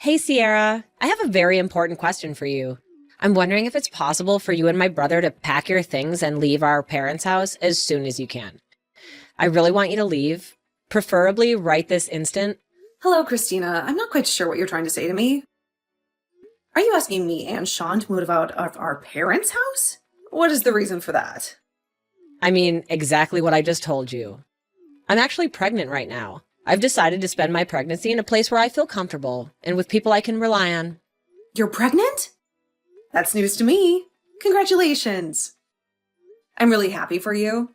Hey, Sierra, I have a very important question for you. I'm wondering if it's possible for you and my brother to pack your things and leave our parents' house as soon as you can. I really want you to leave, preferably right this instant. Hello, Christina. I'm not quite sure what you're trying to say to me. Are you asking me and Sean to move out of our parents' house? What is the reason for that? I mean, exactly what I just told you. I'm actually pregnant right now. I've decided to spend my pregnancy in a place where I feel comfortable and with people I can rely on. You're pregnant? That's news to me. Congratulations. I'm really happy for you.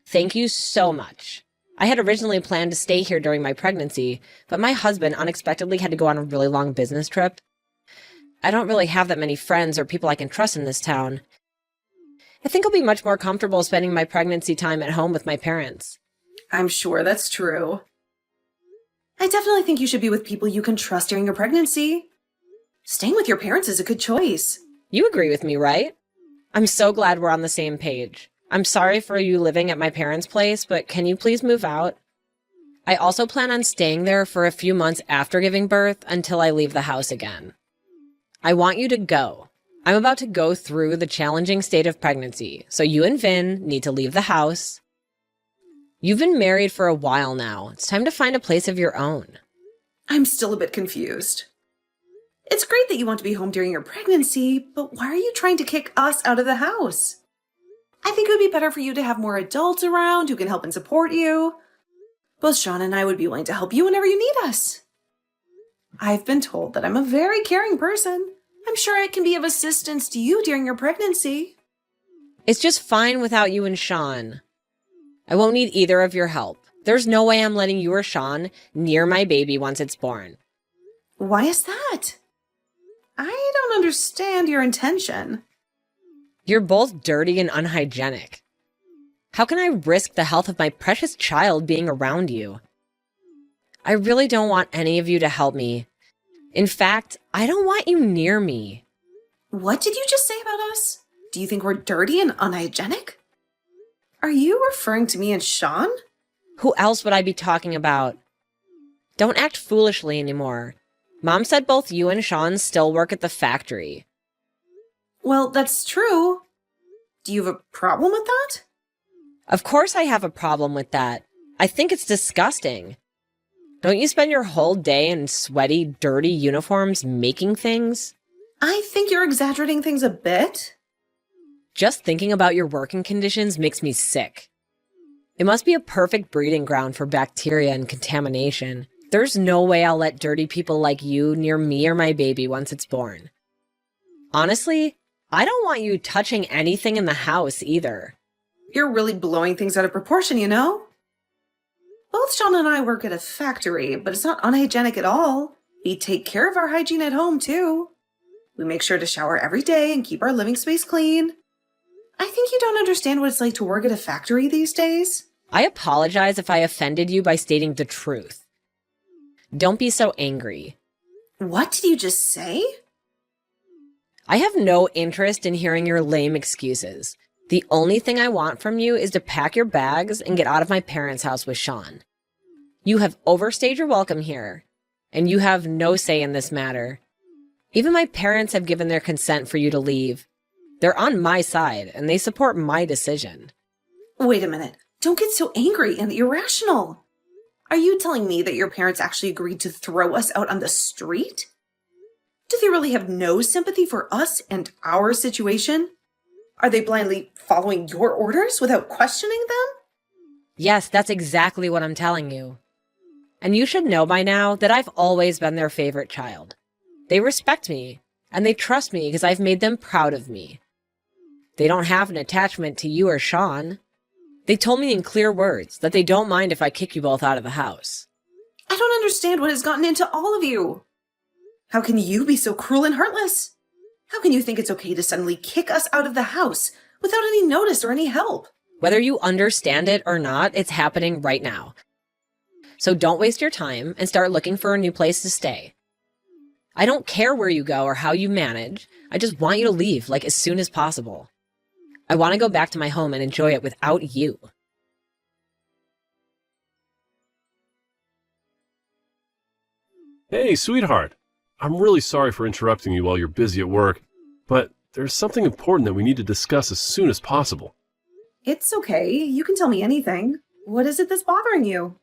Thank you so much. I had originally planned to stay here during my pregnancy, but my husband unexpectedly had to go on a really long business trip. I don't really have that many friends or people I can trust in this town. I think I'll be much more comfortable spending my pregnancy time at home with my parents. I'm sure that's true. I definitely think you should be with people you can trust during your pregnancy. Staying with your parents is a good choice. You agree with me, right? I'm so glad we're on the same page. I'm sorry for you living at my parents' place, but can you please move out? I also plan on staying there for a few months after giving birth until I leave the house again. I want you to go. I'm about to go through the challenging state of pregnancy, so you and Vin need to leave the house. You've been married for a while now. It's time to find a place of your own. I'm still a bit confused. It's great that you want to be home during your pregnancy, but why are you trying to kick us out of the house? I think it would be better for you to have more adults around who can help and support you. Both Sean and I would be willing to help you whenever you need us. I've been told that I'm a very caring person. I'm sure I can be of assistance to you during your pregnancy. It's just fine without you and Sean. I won't need either of your help. There's no way I'm letting you or Sean near my baby once it's born. Why is that? I don't understand your intention. You're both dirty and unhygienic. How can I risk the health of my precious child being around you? I really don't want any of you to help me. In fact, I don't want you near me. What did you just say about us? Do you think we're dirty and unhygienic? Are you referring to me and Sean? Who else would I be talking about? Don't act foolishly anymore. Mom said both you and Sean still work at the factory. Well, that's true. Do you have a problem with that? Of course I have a problem with that. I think it's disgusting. Don't you spend your whole day in sweaty, dirty uniforms making things? I think you're exaggerating things a bit. Just thinking about your working conditions makes me sick. It must be a perfect breeding ground for bacteria and contamination. There's no way I'll let dirty people like you near me or my baby once it's born. Honestly, I don't want you touching anything in the house either. You're really blowing things out of proportion, you know? Both Sean and I work at a factory, but it's not unhygienic at all. We take care of our hygiene at home, too. We make sure to shower every day and keep our living space clean. I think you don't understand what it's like to work at a factory these days. I apologize if I offended you by stating the truth. Don't be so angry. What did you just say? I have no interest in hearing your lame excuses. The only thing I want from you is to pack your bags and get out of my parents' house with Sean. You have overstayed your welcome here, and you have no say in this matter. Even my parents have given their consent for you to leave. They're on my side, and they support my decision. Wait a minute. Don't get so angry and irrational. Are you telling me that your parents actually agreed to throw us out on the street? Do they really have no sympathy for us and our situation? Are they blindly following your orders without questioning them? Yes, that's exactly what I'm telling you. And you should know by now that I've always been their favorite child. They respect me, and they trust me because I've made them proud of me. They don't have an attachment to you or Sean. They told me in clear words that they don't mind if I kick you both out of the house. I don't understand what has gotten into all of you. How can you be so cruel and heartless? How can you think it's okay to suddenly kick us out of the house without any notice or any help? Whether you understand it or not, it's happening right now. So don't waste your time and start looking for a new place to stay. I don't care where you go or how you manage. I just want you to leave, like, as soon as possible. I want to go back to my home and enjoy it without you. Hey, sweetheart. I'm really sorry for interrupting you while you're busy at work, but there's something important that we need to discuss as soon as possible. It's okay. You can tell me anything. What is it that's bothering you?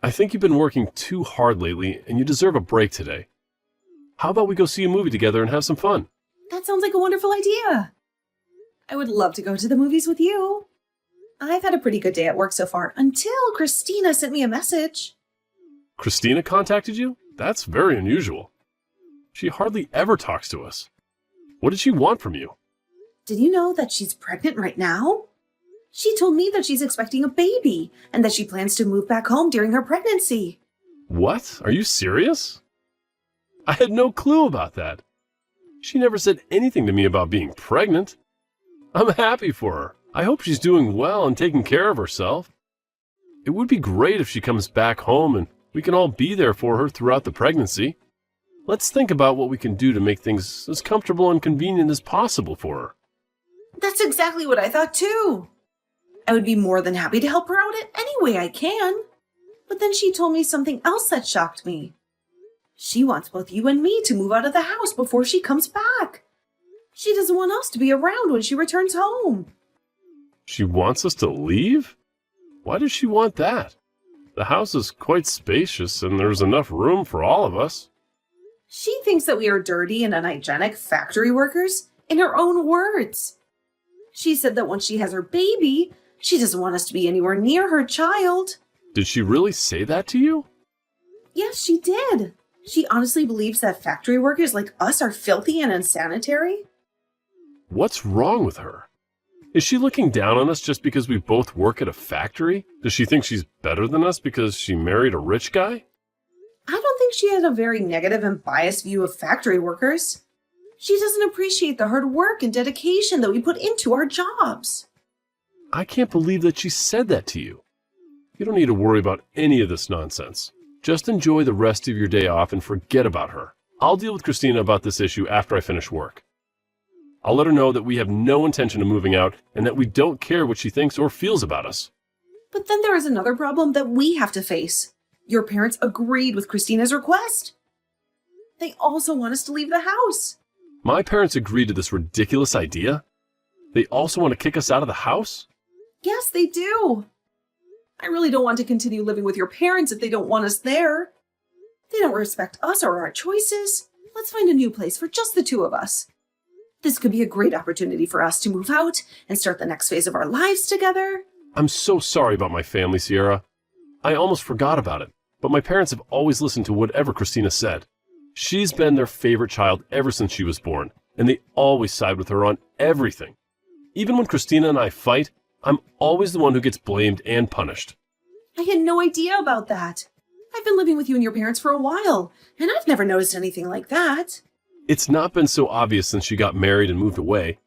I think you've been working too hard lately, and you deserve a break today. How about we go see a movie together and have some fun? That sounds like a wonderful idea. I would love to go to the movies with you. I've had a pretty good day at work so far, until Christina sent me a message. Christina contacted you? That's very unusual. She hardly ever talks to us. What did she want from you? Did you know that she's pregnant right now? She told me that she's expecting a baby and that she plans to move back home during her pregnancy. What? Are you serious? I had no clue about that. She never said anything to me about being pregnant. I'm happy for her. I hope she's doing well and taking care of herself. It would be great if she comes back home and we can all be there for her throughout the pregnancy. Let's think about what we can do to make things as comfortable and convenient as possible for her. That's exactly what I thought too. I would be more than happy to help her out in any way I can. But then she told me something else that shocked me. She wants both you and me to move out of the house before she comes back. She doesn't want us to be around when she returns home. She wants us to leave? Why does she want that? The house is quite spacious and there's enough room for all of us. She thinks that we are dirty and unhygienic factory workers, in her own words. She said that once she has her baby, she doesn't want us to be anywhere near her child. Did she really say that to you? Yes, she did. She honestly believes that factory workers like us are filthy and unsanitary. What's wrong with her? Is she looking down on us just because we both work at a factory? Does she think she's better than us because she married a rich guy? I don't think she has a very negative and biased view of factory workers. She doesn't appreciate the hard work and dedication that we put into our jobs. I can't believe that she said that to you. You don't need to worry about any of this nonsense. Just enjoy the rest of your day off and forget about her. I'll deal with Christina about this issue after I finish work. I'll let her know that we have no intention of moving out and that we don't care what she thinks or feels about us. But then there is another problem that we have to face. Your parents agreed with Christina's request. They also want us to leave the house. My parents agreed to this ridiculous idea? They also want to kick us out of the house? Yes, they do. I really don't want to continue living with your parents if they don't want us there. They don't respect us or our choices. Let's find a new place for just the two of us. This could be a great opportunity for us to move out and start the next phase of our lives together. I'm so sorry about my family, Sierra. I almost forgot about it, but my parents have always listened to whatever Christina said. She's been their favorite child ever since she was born, and they always side with her on everything. Even when Christina and I fight, I'm always the one who gets blamed and punished. I had no idea about that. I've been living with you and your parents for a while, and I've never noticed anything like that. It's not been so obvious since she got married and moved away.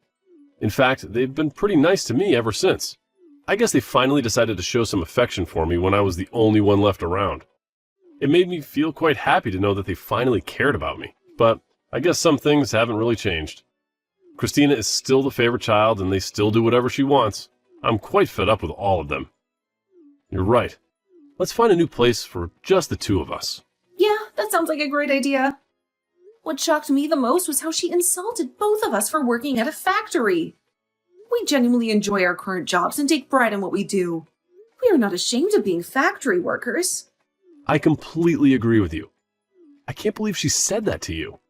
In fact, they've been pretty nice to me ever since. I guess they finally decided to show some affection for me when I was the only one left around. It made me feel quite happy to know that they finally cared about me, but I guess some things haven't really changed. Christina is still the favorite child and they still do whatever she wants. I'm quite fed up with all of them. You're right. Let's find a new place for just the two of us. Yeah, that sounds like a great idea. What shocked me the most was how she insulted both of us for working at a factory. We genuinely enjoy our current jobs and take pride in what we do. We are not ashamed of being factory workers. I completely agree with you. I can't believe she said that to you.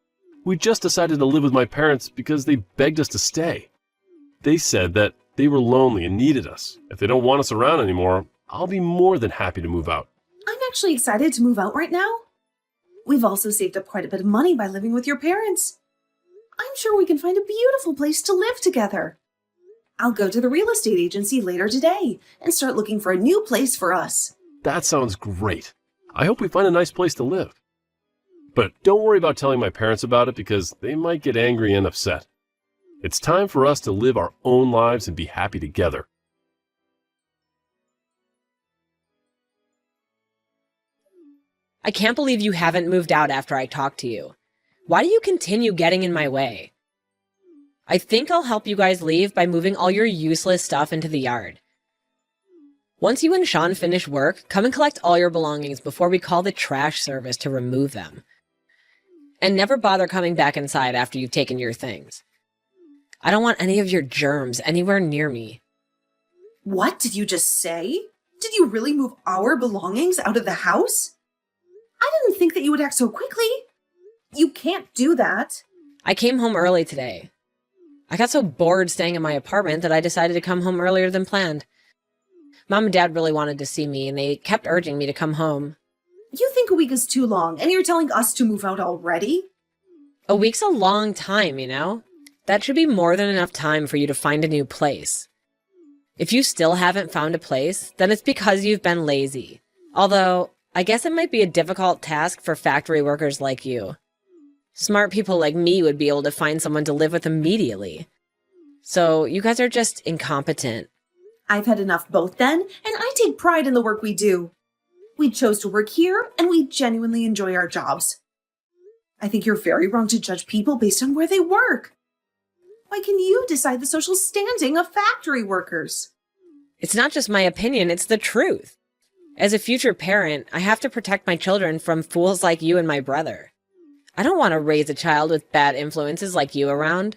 We just decided to live with my parents because they begged us to stay. They said that they were lonely and needed us. If they don't want us around anymore, I'll be more than happy to move out. I'm actually excited to move out right now. We've also saved up quite a bit of money by living with your parents. I'm sure we can find a beautiful place to live together. I'll go to the real estate agency later today and start looking for a new place for us. That sounds great. I hope we find a nice place to live. But don't worry about telling my parents about it because they might get angry and upset. It's time for us to live our own lives and be happy together. I can't believe you haven't moved out after I talked to you. Why do you continue getting in my way? I think I'll help you guys leave by moving all your useless stuff into the yard. Once you and Sean finish work, come and collect all your belongings before we call the trash service to remove them. And never bother coming back inside after you've taken your things. I don't want any of your germs anywhere near me. What did you just say? Did you really move our belongings out of the house? I didn't think that you would act so quickly. You can't do that. I came home early today. I got so bored staying in my apartment that I decided to come home earlier than planned. Mom and Dad really wanted to see me, and they kept urging me to come home. You think a week is too long, and you're telling us to move out already? A week's a long time, you know? That should be more than enough time for you to find a new place. If you still haven't found a place, then it's because you've been lazy. Although, I guess it might be a difficult task for factory workers like you. Smart people like me would be able to find someone to live with immediately. So, you guys are just incompetent. I've had enough both then, and I take pride in the work we do. We chose to work here, and we genuinely enjoy our jobs. I think you're very wrong to judge people based on where they work. Why can you decide the social standing of factory workers? It's not just my opinion, it's the truth. As a future parent, I have to protect my children from fools like you and my brother. I don't want to raise a child with bad influences like you around.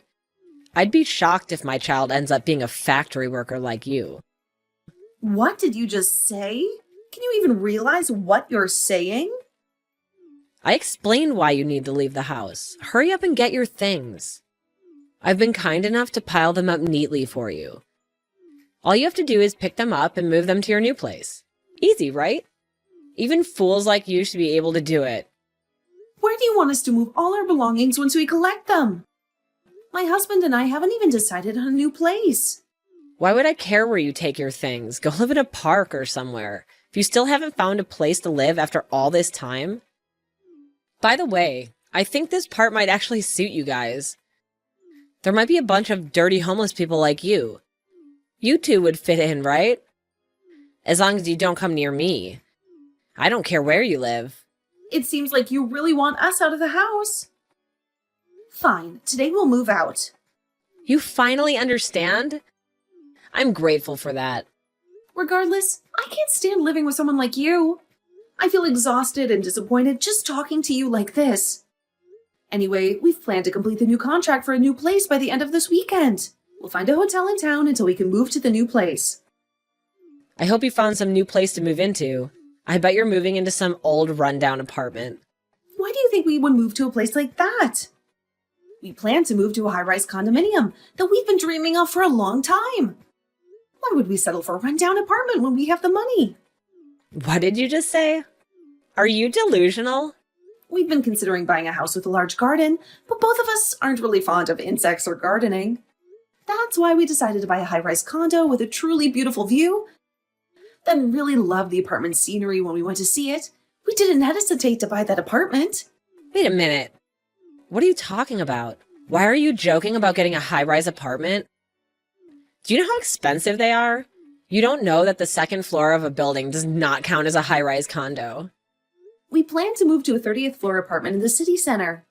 I'd be shocked if my child ends up being a factory worker like you. What did you just say? Can you even realize what you're saying? I explained why you need to leave the house. Hurry up and get your things. I've been kind enough to pile them up neatly for you. All you have to do is pick them up and move them to your new place. Easy, right? Even fools like you should be able to do it. Where do you want us to move all our belongings once we collect them? My husband and I haven't even decided on a new place. Why would I care where you take your things? Go live in a park or somewhere. If you still haven't found a place to live after all this time. By the way, I think this part might actually suit you guys. There might be a bunch of dirty homeless people like you. You two would fit in, right? As long as you don't come near me. I don't care where you live. It seems like you really want us out of the house. Fine, today we'll move out. You finally understand? I'm grateful for that. Regardless, I can't stand living with someone like you. I feel exhausted and disappointed just talking to you like this. Anyway, we've planned to complete the new contract for a new place by the end of this weekend. We'll find a hotel in town until we can move to the new place. I hope you found some new place to move into. I bet you're moving into some old rundown apartment. Why do you think we would move to a place like that? We plan to move to a high-rise condominium that we've been dreaming of for a long time. Why would we settle for a rundown apartment when we have the money? What did you just say? Are you delusional? We've been considering buying a house with a large garden, but both of us aren't really fond of insects or gardening. That's why we decided to buy a high-rise condo with a truly beautiful view. Then really loved the apartment scenery when we went to see it. We didn't hesitate to buy that apartment. Wait a minute. What are you talking about? Why are you joking about getting a high-rise apartment? Do you know how expensive they are? You don't know that the second floor of a building does not count as a high-rise condo. We plan to move to a 30th floor apartment in the city center.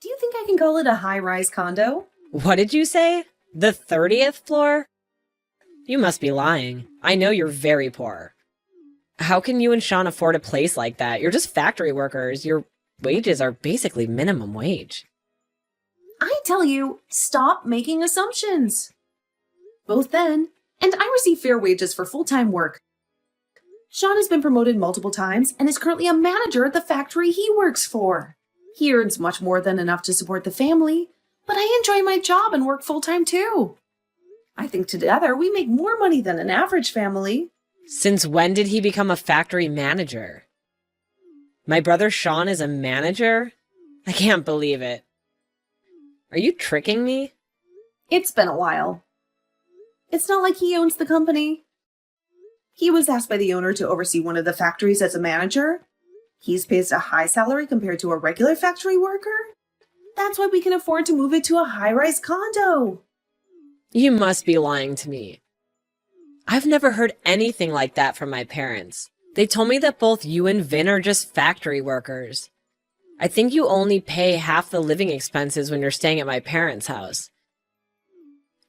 Do you think I can call it a high-rise condo? What did you say? The 30th floor? You must be lying. I know you're very poor. How can you and Sean afford a place like that? You're just factory workers. Your wages are basically minimum wage. I tell you, stop making assumptions. Both then, and I receive fair wages for full-time work. Sean has been promoted multiple times and is currently a manager at the factory he works for. He earns much more than enough to support the family, but I enjoy my job and work full-time too. I think together we make more money than an average family. Since when did he become a factory manager? My brother Sean is a manager? I can't believe it. Are you tricking me? It's been a while. It's not like he owns the company. He was asked by the owner to oversee one of the factories as a manager. He's paid a high salary compared to a regular factory worker. That's why we can afford to move it to a high-rise condo. You must be lying to me. I've never heard anything like that from my parents. They told me that both you and Vin are just factory workers. I think you only pay half the living expenses when you're staying at my parents' house.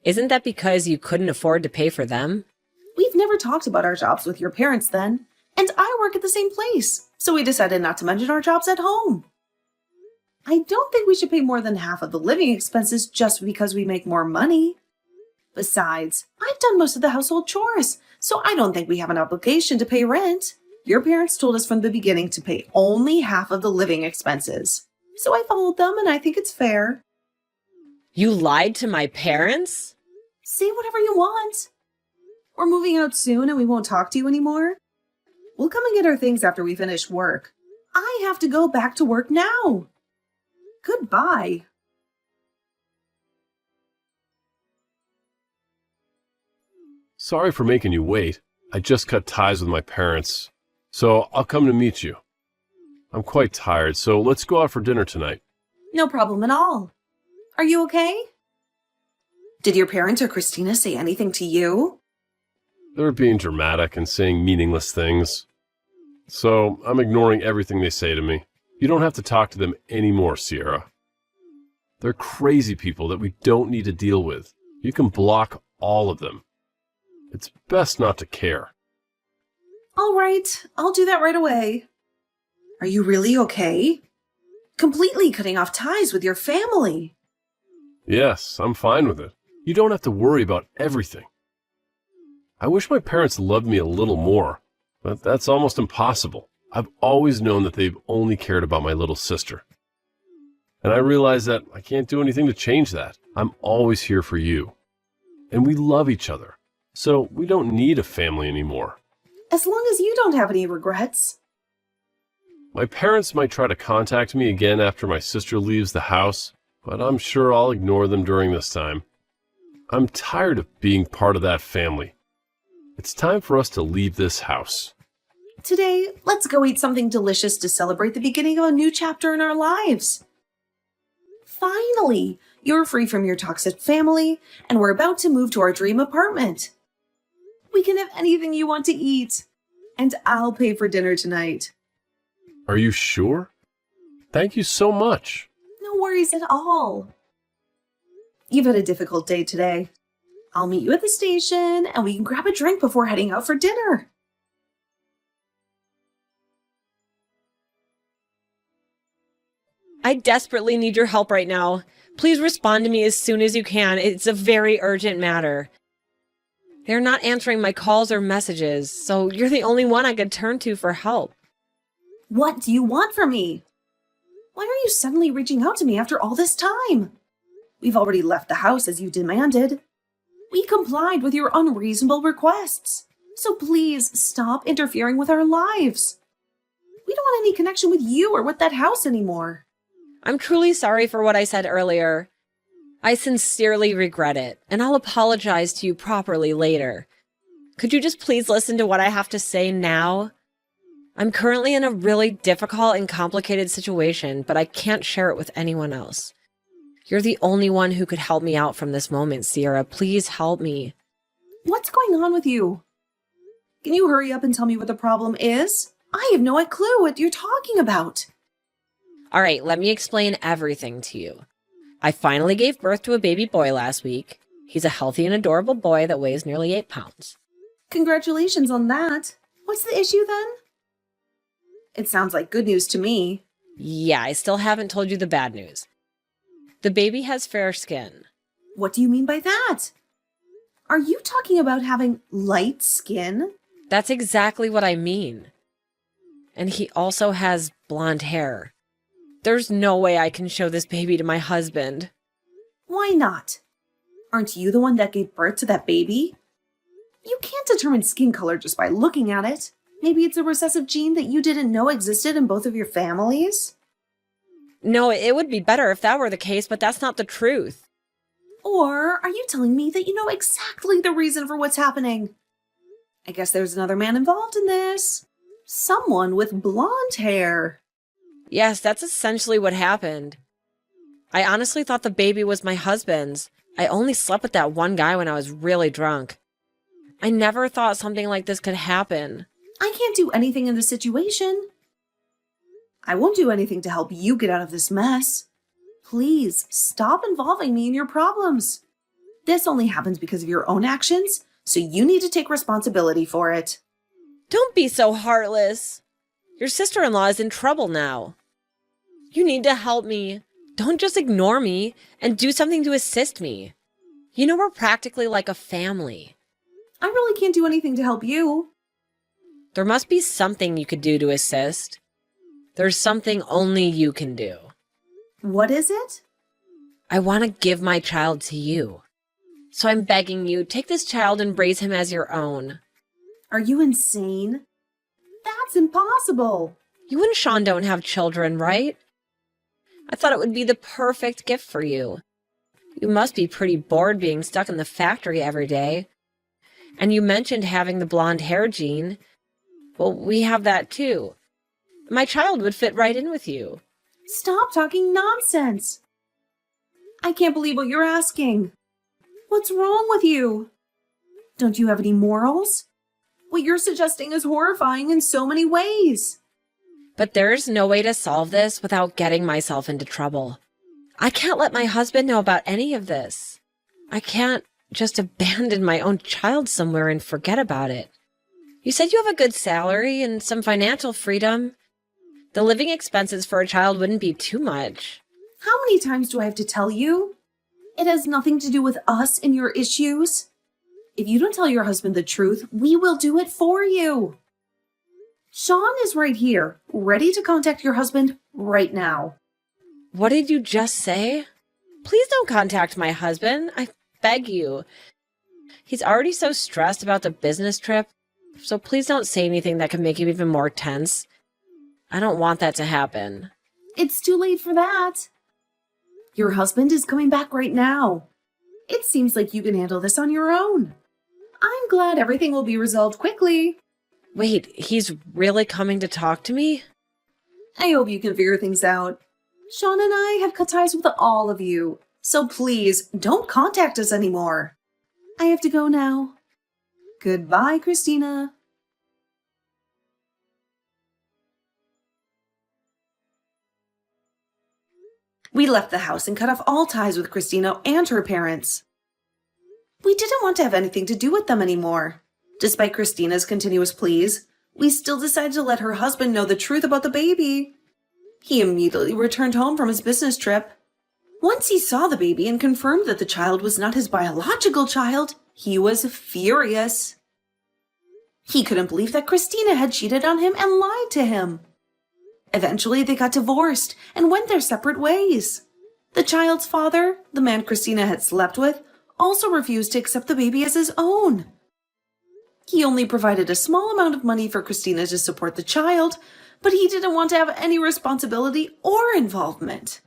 Isn't that because you couldn't afford to pay for them? We've never talked about our jobs with your parents then, and I work at the same place, so we decided not to mention our jobs at home. I don't think we should pay more than half of the living expenses just because we make more money. Besides, I've done most of the household chores, so I don't think we have an obligation to pay rent. Your parents told us from the beginning to pay only half of the living expenses. So I followed them, and I think it's fair. You lied to my parents? Say whatever you want. We're moving out soon and we won't talk to you anymore. We'll come and get our things after we finish work. I have to go back to work now. Goodbye. Sorry for making you wait. I just cut ties with my parents, so I'll come to meet you. I'm quite tired, so let's go out for dinner tonight. No problem at all. Are you okay? Did your parents or Christina say anything to you? They're being dramatic and saying meaningless things. So I'm ignoring everything they say to me. You don't have to talk to them anymore, Sierra. They're crazy people that we don't need to deal with. You can block all of them. It's best not to care. All right, I'll do that right away. Are you really okay? Completely cutting off ties with your family. Yes, I'm fine with it. You don't have to worry about everything. I wish my parents loved me a little more, but that's almost impossible. I've always known that they've only cared about my little sister. And I realize that I can't do anything to change that. I'm always here for you. And we love each other, so we don't need a family anymore. As long as you don't have any regrets. My parents might try to contact me again after my sister leaves the house, but I'm sure I'll ignore them during this time. I'm tired of being part of that family. It's time for us to leave this house. Today, let's go eat something delicious to celebrate the beginning of a new chapter in our lives. Finally, you're free from your toxic family, and we're about to move to our dream apartment. We can have anything you want to eat, and I'll pay for dinner tonight. Are you sure? Thank you so much. No worries at all. You've had a difficult day today. I'll meet you at the station, and we can grab a drink before heading out for dinner. I desperately need your help right now. Please respond to me as soon as you can. It's a very urgent matter. They're not answering my calls or messages, so you're the only one I could turn to for help. What do you want from me? Why are you suddenly reaching out to me after all this time? We've already left the house as you demanded. We complied with your unreasonable requests. So please stop interfering with our lives. We don't want any connection with you or with that house anymore. I'm truly sorry for what I said earlier. I sincerely regret it, and I'll apologize to you properly later. Could you just please listen to what I have to say now? I'm currently in a really difficult and complicated situation, but I can't share it with anyone else. You're the only one who could help me out from this moment, Sierra. Please help me. What's going on with you? Can you hurry up and tell me what the problem is? I have no clue what you're talking about. All right, let me explain everything to you. I finally gave birth to a baby boy last week. He's a healthy and adorable boy that weighs nearly 8 pounds. Congratulations on that. What's the issue then? It sounds like good news to me. Yeah, I still haven't told you the bad news. The baby has fair skin. What do you mean by that? Are you talking about having light skin? That's exactly what I mean. And he also has blonde hair. There's no way I can show this baby to my husband. Why not? Aren't you the one that gave birth to that baby? You can't determine skin color just by looking at it. Maybe it's a recessive gene that you didn't know existed in both of your families? No, it would be better if that were the case, but that's not the truth. Or are you telling me that you know exactly the reason for what's happening? I guess there's another man involved in this. Someone with blonde hair. Yes, that's essentially what happened. I honestly thought the baby was my husband's. I only slept with that one guy when I was really drunk. I never thought something like this could happen. I can't do anything in this situation. I won't do anything to help you get out of this mess. Please stop involving me in your problems. This only happens because of your own actions, so you need to take responsibility for it. Don't be so heartless. Your sister-in-law is in trouble now. You need to help me. Don't just ignore me and do something to assist me. You know, we're practically like a family. I really can't do anything to help you. There must be something you could do to assist. There's something only you can do. What is it? I want to give my child to you. So I'm begging you, take this child and raise him as your own. Are you insane? That's impossible. You and Sean don't have children, right? I thought it would be the perfect gift for you. You must be pretty bored being stuck in the factory every day. And you mentioned having the blonde hair gene. Well, we have that too. My child would fit right in with you. Stop talking nonsense. I can't believe what you're asking. What's wrong with you? Don't you have any morals? What you're suggesting is horrifying in so many ways. But there's no way to solve this without getting myself into trouble. I can't let my husband know about any of this. I can't just abandon my own child somewhere and forget about it. You said you have a good salary and some financial freedom. The living expenses for a child wouldn't be too much. How many times do I have to tell you? It has nothing to do with us and your issues. If you don't tell your husband the truth, we will do it for you. Sean is right here, ready to contact your husband right now. What did you just say? Please don't contact my husband. I beg you. He's already so stressed about the business trip, so please don't say anything that could make him even more tense. I don't want that to happen. It's too late for that. Your husband is coming back right now. It seems like you can handle this on your own. I'm glad everything will be resolved quickly. Wait, he's really coming to talk to me? I hope you can figure things out. Sean and I have cut ties with all of you, so please don't contact us anymore. I have to go now. Goodbye, Christina. We left the house and cut off all ties with Christina and her parents. We didn't want to have anything to do with them anymore. Despite Christina's continuous pleas, we still decided to let her husband know the truth about the baby. He immediately returned home from his business trip. Once he saw the baby and confirmed that the child was not his biological child, he was furious. He couldn't believe that Christina had cheated on him and lied to him. Eventually, they got divorced and went their separate ways. The child's father, the man Christina had slept with, also refused to accept the baby as his own. He only provided a small amount of money for Christina to support the child, but he didn't want to have any responsibility or involvement.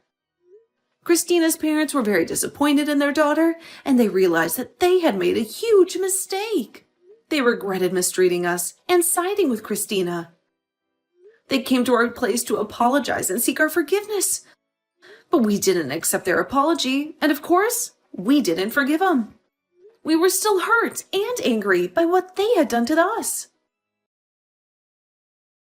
Christina's parents were very disappointed in their daughter, and they realized that they had made a huge mistake. They regretted mistreating us and siding with Christina. They came to our place to apologize and seek our forgiveness. But we didn't accept their apology, and of course, we didn't forgive them. We were still hurt and angry by what they had done to us.